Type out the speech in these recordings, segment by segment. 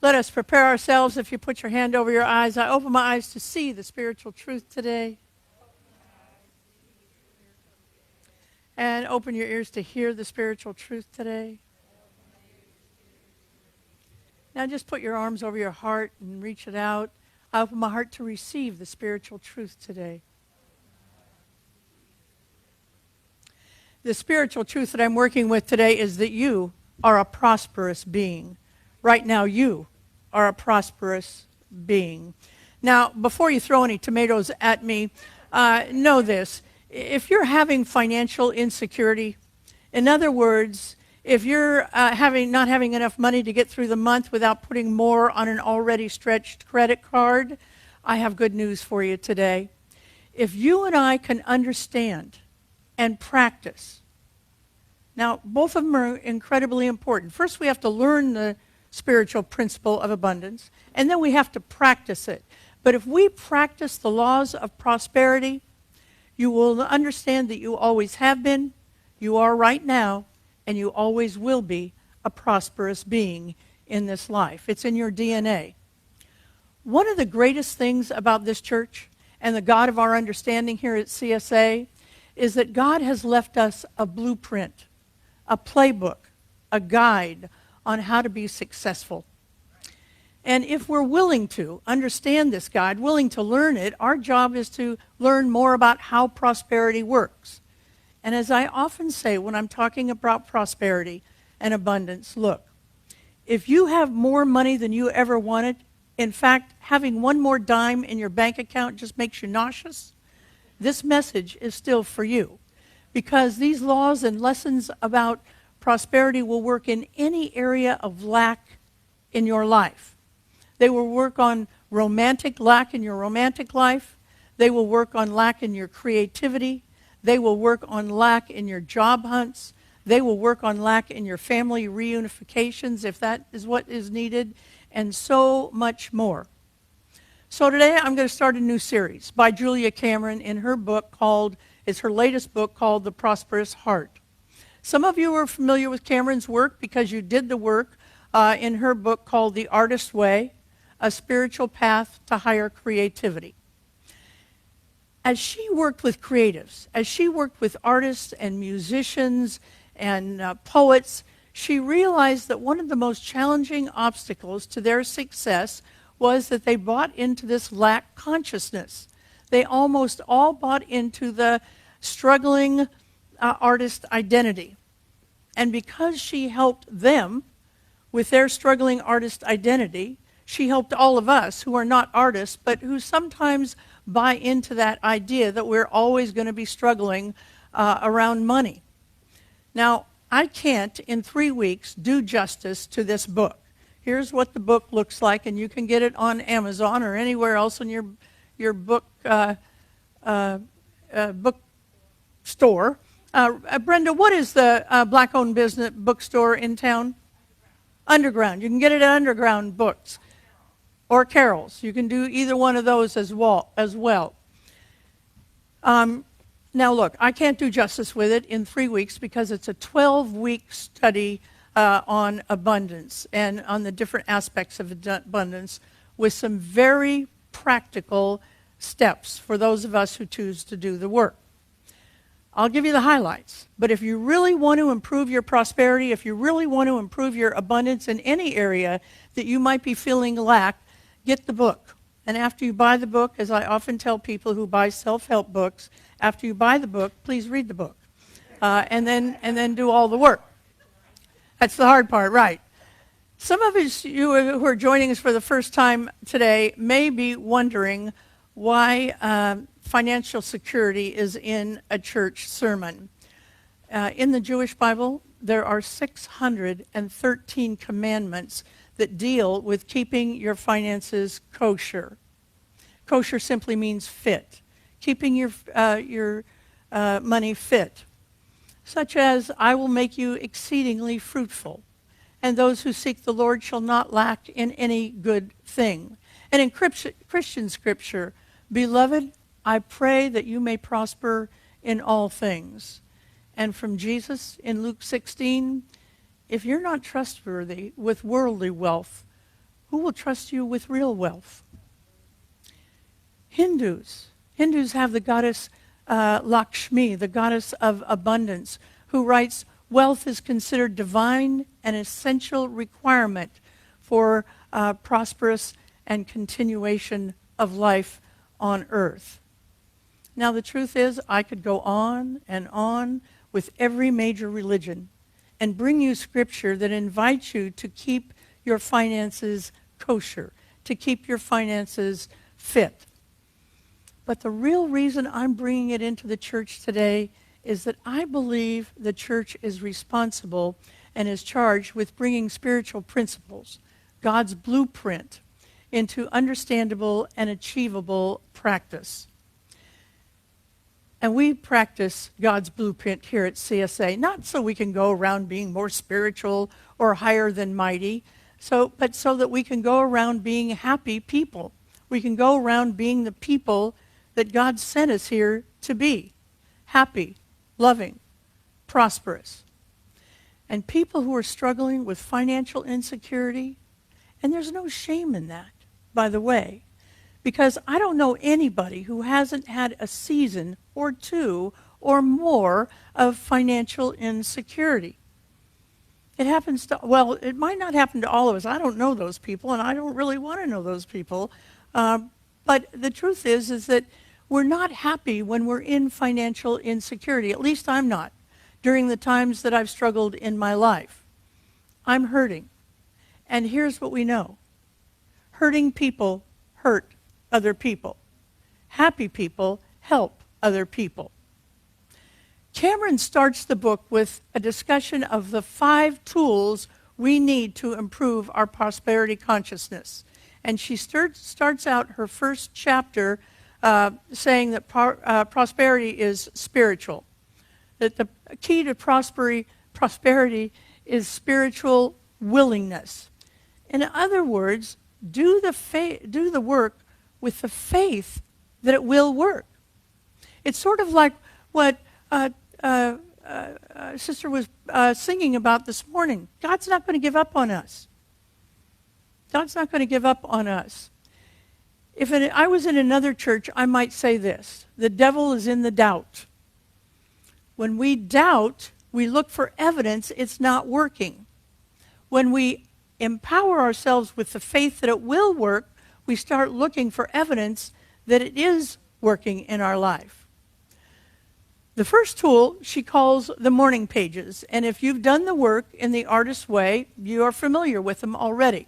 Let us prepare ourselves. If you put your hand over your eyes, I open my eyes to see the spiritual truth today. And open your ears to hear the spiritual truth today. Now just put your arms over your heart and reach it out. I open my heart to receive the spiritual truth today. The spiritual truth that I'm working with today is that you are a prosperous being. Right now, you are a prosperous being. Now, before you throw any tomatoes at me, know this. If you're having financial insecurity, in other words, if you're not having enough money to get through the month without putting more on an already stretched credit card, I have good news for you today. If you and I can understand and practice, now both of them are incredibly important. First, we have to learn the spiritual principle of abundance, and then we have to practice it. But if we practice the laws of prosperity, you will understand that you always have been, you are right now, and you always will be a prosperous being in this life. It's in your DNA. One of the greatest things about this church and the God of our understanding here at CSA is that God has left us a blueprint, a playbook, a guide on how to be successful. And if we're willing to understand this guide, willing to learn it, our job is to learn more about how prosperity works. And as I often say when I'm talking about prosperity and abundance, look, if you have more money than you ever wanted, in fact, having one more dime in your bank account just makes you nauseous, this message is still for you. Because these laws and lessons about prosperity will work in any area of lack in your life. They will work on romantic lack in your romantic life. They will work on lack in your creativity. They will work on lack in your job hunts. They will work on lack in your family reunifications, if that is what is needed, and so much more. So today I'm going to start a new series by Julia Cameron in her book it's her latest book called The Prosperous Heart. Some of you are familiar with Cameron's work because you did the work in her book called The Artist's Way, A Spiritual Path to Higher Creativity. As she worked with creatives, as she worked with artists and musicians and poets, she realized that one of the most challenging obstacles to their success was that they bought into this lack consciousness. They almost all bought into the struggling artist identity. And because she helped them with their struggling artist identity, she helped all of us who are not artists, but who sometimes buy into that idea that we're always going to be struggling around money. Now, I can't, in 3 weeks, do justice to this book. Here's what the book looks like, and you can get it on Amazon or anywhere else in your book bookstore. Brenda, what is the black-owned business bookstore in town? Underground. You can get it at Underground Books or Carol's. You can do either one of those as well. Now look, I can't do justice with it in 3 weeks because it's a 12-week study on abundance and on the different aspects of abundance with some very practical steps for those of us who choose to do the work. I'll give you the highlights, but if you really want to improve your prosperity, if you really want to improve your abundance in any area that you might be feeling lack, get the book. And after you buy the book, as I often tell people who buy self-help books, after you buy the book, please read the book, and then do all the work. That's the hard part, right? Some of you who are joining us for the first time today may be wondering why financial security is in a church sermon. In the Jewish Bible, there are 613 commandments that deal with keeping your finances kosher. Kosher simply means fit, keeping your money fit, such as, I will make you exceedingly fruitful, and those who seek the Lord shall not lack in any good thing. And in Christian scripture, beloved, I pray that you may prosper in all things. And from Jesus in Luke 16, if you're not trustworthy with worldly wealth, Who will trust you with real wealth? Hindus have the goddess Lakshmi, the goddess of abundance, who writes, wealth is considered divine and essential requirement for prosperous and continuation of life on earth. Now the truth is, I could go on and on with every major religion and bring you scripture that invites you to keep your finances kosher, to keep your finances fit. But the real reason I'm bringing it into the church today is that I believe the church is responsible and is charged with bringing spiritual principles, God's blueprint, into understandable and achievable practice. And we practice God's blueprint here at CSA, not so we can go around being more spiritual or higher than mighty, but so that we can go around being happy people. We can go around being the people that God sent us here to be. Happy, loving, prosperous. And people who are struggling with financial insecurity, and there's no shame in that, by the way, because I don't know anybody who hasn't had a season or two or more of financial insecurity. It happens to, well, it might not happen to all of us. I don't know those people, and I don't really want to know those people. But the truth is that we're not happy when we're in financial insecurity. At least I'm not, during the times that I've struggled in my life. I'm hurting. And here's what we know. Hurting people hurt other people. Happy people help other people. Cameron starts the book with a discussion of the 5 tools we need to improve our prosperity consciousness. And she starts out her first chapter saying that prosperity is spiritual, that the key to prosperity is spiritual willingness. In other words, do the work with the faith that it will work. It's sort of like what Sister was singing about this morning. God's not going to give up on us. God's not going to give up on us. If I was in another church, I might say this: the devil is in the doubt. When we doubt, we look for evidence it's not working. When we empower ourselves with the faith that it will work, we start looking for evidence that it is working in our life. The first tool she calls the morning pages, and if you've done the work in the artist's way, you are familiar with them already.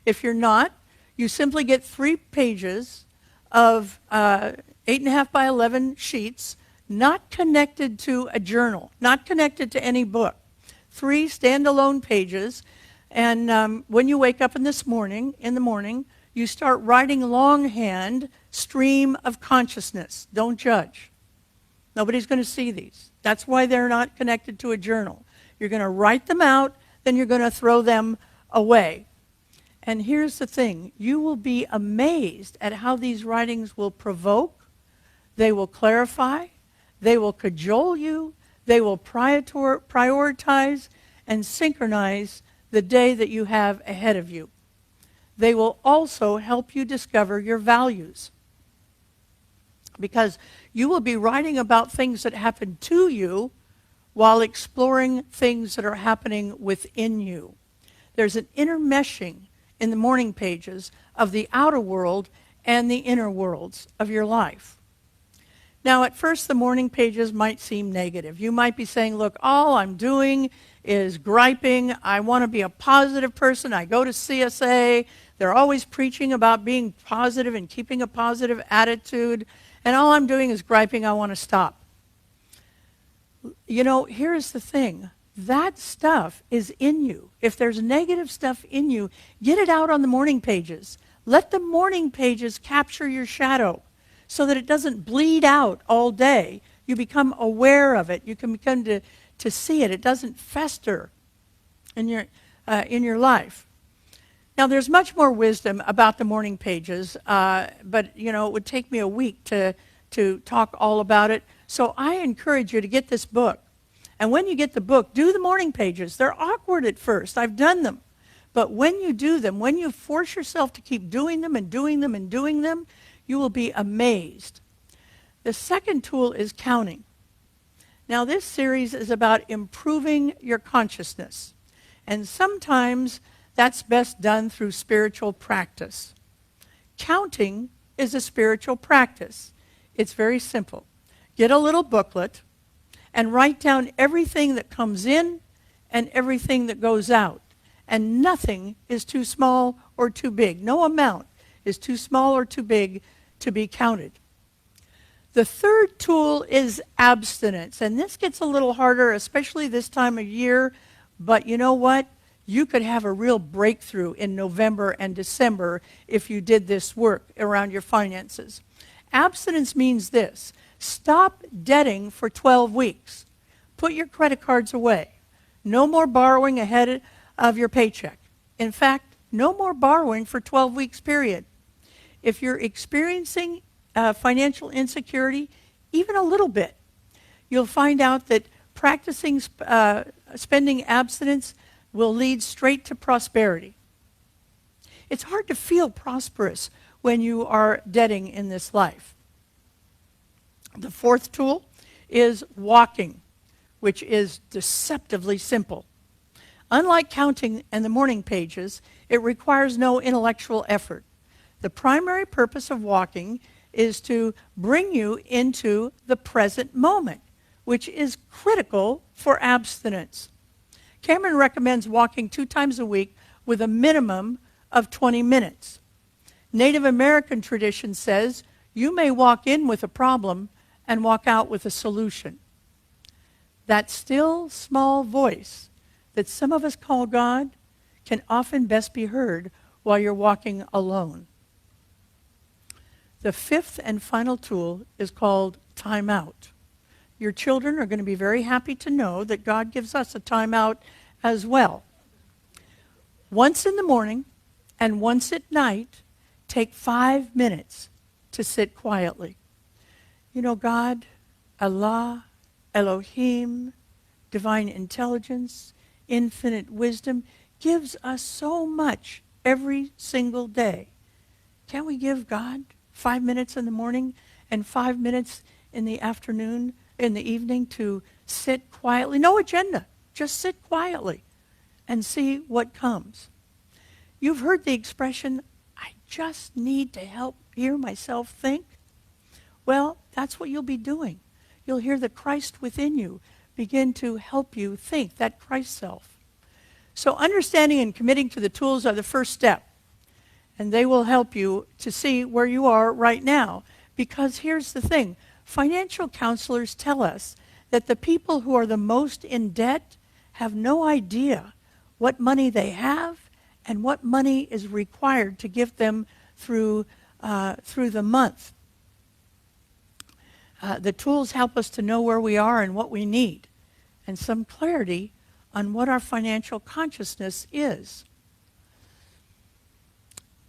If you're not, you simply get 3 pages of 8.5 by 11 sheets, not connected to a journal, not connected to any book. 3 standalone pages, and when you wake up in the morning, you start writing longhand, stream of consciousness. Don't judge. Nobody's going to see these. That's why they're not connected to a journal. You're going to write them out, then you're going to throw them away. And here's the thing. You will be amazed at how these writings will provoke, they will clarify, they will cajole you, they will prioritize and synchronize the day that you have ahead of you. They will also help you discover your values, because you will be writing about things that happen to you while exploring things that are happening within you. There's an intermeshing in the morning pages of the outer world and the inner worlds of your life. Now, at first, the morning pages might seem negative. You might be saying, look, all I'm doing is griping. I want to be a positive person. I go to CSA. They're always preaching about being positive and keeping a positive attitude. And all I'm doing is griping. I want to stop. You know, here's the thing. That stuff is in you. If there's negative stuff in you, get it out on the morning pages. Let the morning pages capture your shadow so that it doesn't bleed out all day. You become aware of it. You can begin to see it. It doesn't fester in your life. Now, there's much more wisdom about the morning pages, but, you know, it would take me a week to talk all about it. So I encourage you to get this book. And when you get the book, do the morning pages. They're awkward at first. I've done them. But when you do them, when you force yourself to keep doing them and doing them and doing them, you will be amazed. The second tool is counting. Now, this series is about improving your consciousness. And sometimes that's best done through spiritual practice. Counting is a spiritual practice. It's very simple. Get a little booklet and write down everything that comes in and everything that goes out. And nothing is too small or too big. No amount is too small or too big to be counted. The third tool is abstinence. And this gets a little harder, especially this time of year. But you know what? You could have a real breakthrough in November and December if you did this work around your finances. Abstinence means this. Stop debting for 12 weeks. Put your credit cards away. No more borrowing ahead of your paycheck. In fact, no more borrowing for 12 weeks period. If you're experiencing financial insecurity, even a little bit, you'll find out that practicing spending abstinence will lead straight to prosperity. It's hard to feel prosperous when you are debting in this life. The fourth tool is walking, which is deceptively simple. Unlike counting and the morning pages, it requires no intellectual effort. The primary purpose of walking is to bring you into the present moment, which is critical for abstinence. Cameron recommends walking 2 times a week with a minimum of 20 minutes. Native American tradition says you may walk in with a problem and walk out with a solution. That still small voice that some of us call God can often best be heard while you're walking alone. The fifth and final tool is called time out. Your children are going to be very happy to know that God gives us a time out as well. Once in the morning and once at night, take 5 minutes to sit quietly. You know, God, Allah, Elohim, divine intelligence, infinite wisdom, gives us so much every single day. Can't we give God 5 minutes in the morning and 5 minutes in the afternoon, in the evening, to sit quietly? No agenda, just sit quietly and see what comes. You've heard the expression, I just need to hear myself think. Well, that's what you'll be doing. You'll hear the Christ within you begin to help you think, that Christ self. So understanding and committing to the tools are the first step. And they will help you to see where you are right now. Because here's the thing. Financial counselors tell us that the people who are the most in debt have no idea what money they have and what money is required to give them through the month. The tools help us to know where we are and what we need, and some clarity on what our financial consciousness is.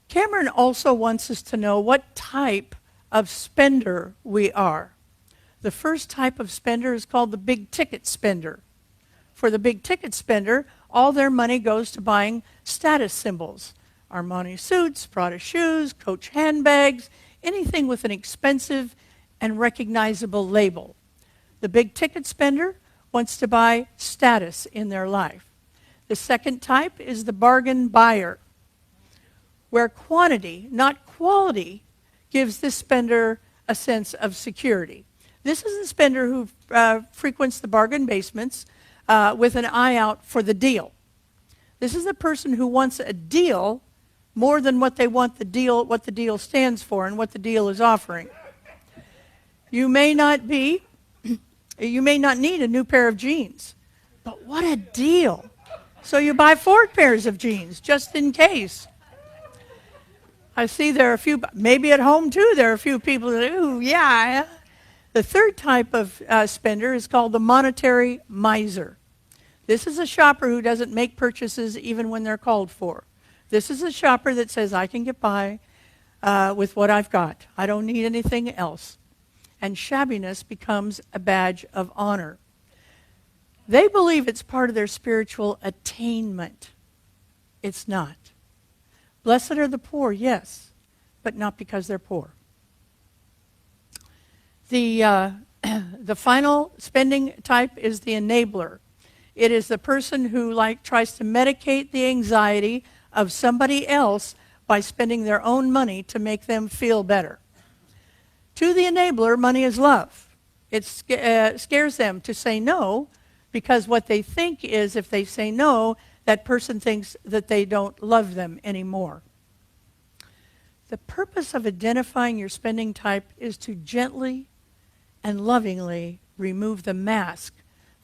Cameron also wants us to know what type of spender we are. The first type of spender is called the big ticket spender. For the big ticket spender, all their money goes to buying status symbols. Armani suits, Prada shoes, Coach handbags, anything with an expensive and recognizable label. The big ticket spender wants to buy status in their life. The second type is the bargain buyer, where quantity, not quality, gives this spender a sense of security. This is the spender who frequents the bargain basements with an eye out for the deal. This is the person who wants a deal more than what they want the deal, what the deal stands for and what the deal is offering. You may not need a new pair of jeans, but what a deal. So you buy 4 pairs of jeans just in case. I see there are a few, maybe at home too, there are a few people that, ooh, yeah. The third type of spender is called the monetary miser. This is a shopper who doesn't make purchases even when they're called for. This is a shopper that says, I can get by with what I've got. I don't need anything else. And shabbiness becomes a badge of honor. They believe it's part of their spiritual attainment. It's not. Blessed are the poor, yes, but not because they're poor. The final spending type is the enabler. It is the person who tries to medicate the anxiety of somebody else by spending their own money to make them feel better. To the enabler, money is love. It scares them to say no, because what they think is if they say no, that person thinks that they don't love them anymore. The purpose of identifying your spending type is to gently and lovingly remove the mask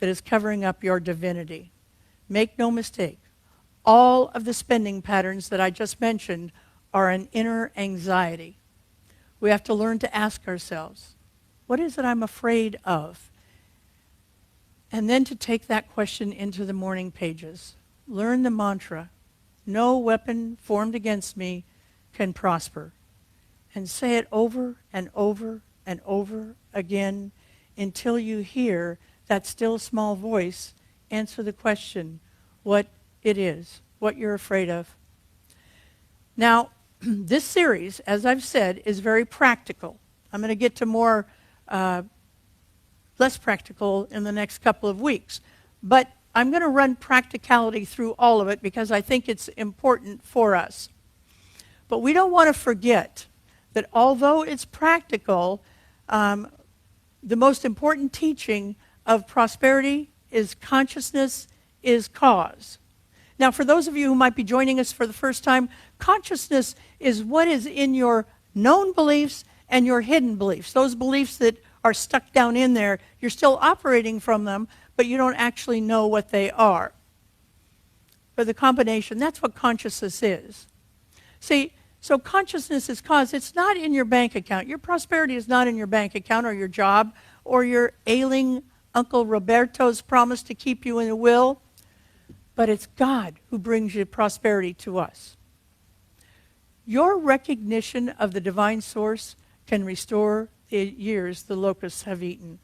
that is covering up your divinity. Make no mistake, all of the spending patterns that I just mentioned are an inner anxiety. We have to learn to ask ourselves, what is it I'm afraid of? And then to take that question into the morning pages. Learn the mantra, no weapon formed against me can prosper. And say it over and over and over again until you hear that still small voice answer the question, what it is, what you're afraid of. Now, this series, as I've said, is very practical. I'm going to get to more less practical in the next couple of weeks. But I'm going to run practicality through all of it because I think it's important for us. But we don't want to forget that although it's practical, the most important teaching of prosperity is consciousness is cause. Now, for those of you who might be joining us for the first time, consciousness is what is in your known beliefs and your hidden beliefs. Those beliefs that are stuck down in there, you're still operating from them, but you don't actually know what they are. But the combination, that's what consciousness is. See, so consciousness is cause. It's not in your bank account. Your prosperity is not in your bank account or your job or your ailing Uncle Roberto's promise to keep you in a will, but it's God who brings you prosperity to us. Your recognition of the divine source can restore the years the locusts have eaten.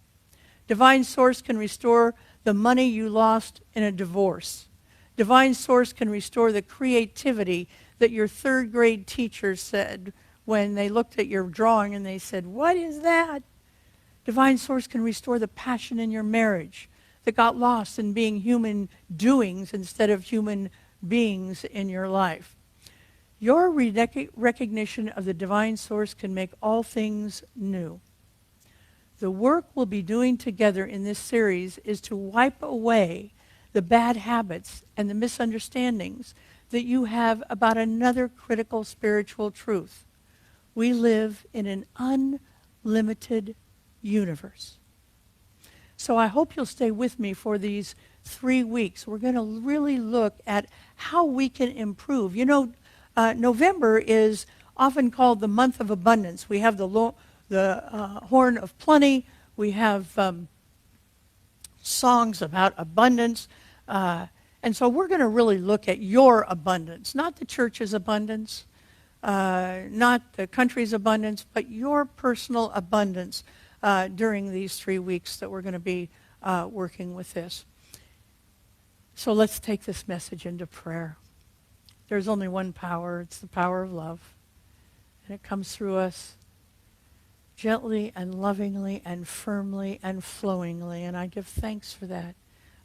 Divine source can restore the money you lost in a divorce. Divine source can restore the creativity that your third grade teacher said when they looked at your drawing and they said, "What is that?" Divine source can restore the passion in your marriage that got lost in being human doings instead of human beings in your life. Your recognition of the divine source can make all things new. The work we'll be doing together in this series is to wipe away the bad habits and the misunderstandings that you have about another critical spiritual truth. We live in an unlimited universe. So I hope you'll stay with me for these 3 weeks. We're going to really look at how we can improve. You know, November is often called the month of abundance. We have the horn of plenty. We have songs about abundance. And so we're going to really look at your abundance, not the church's abundance, not the country's abundance, but your personal abundance during these 3 weeks that we're going to be working with this. So let's take this message into prayer. There's only one power. It's the power of love. And it comes through us gently and lovingly and firmly and flowingly. And I give thanks for that.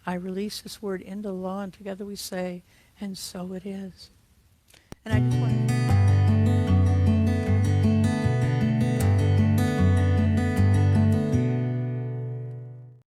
I release this word into law, and together we say, and so it is. And I just want to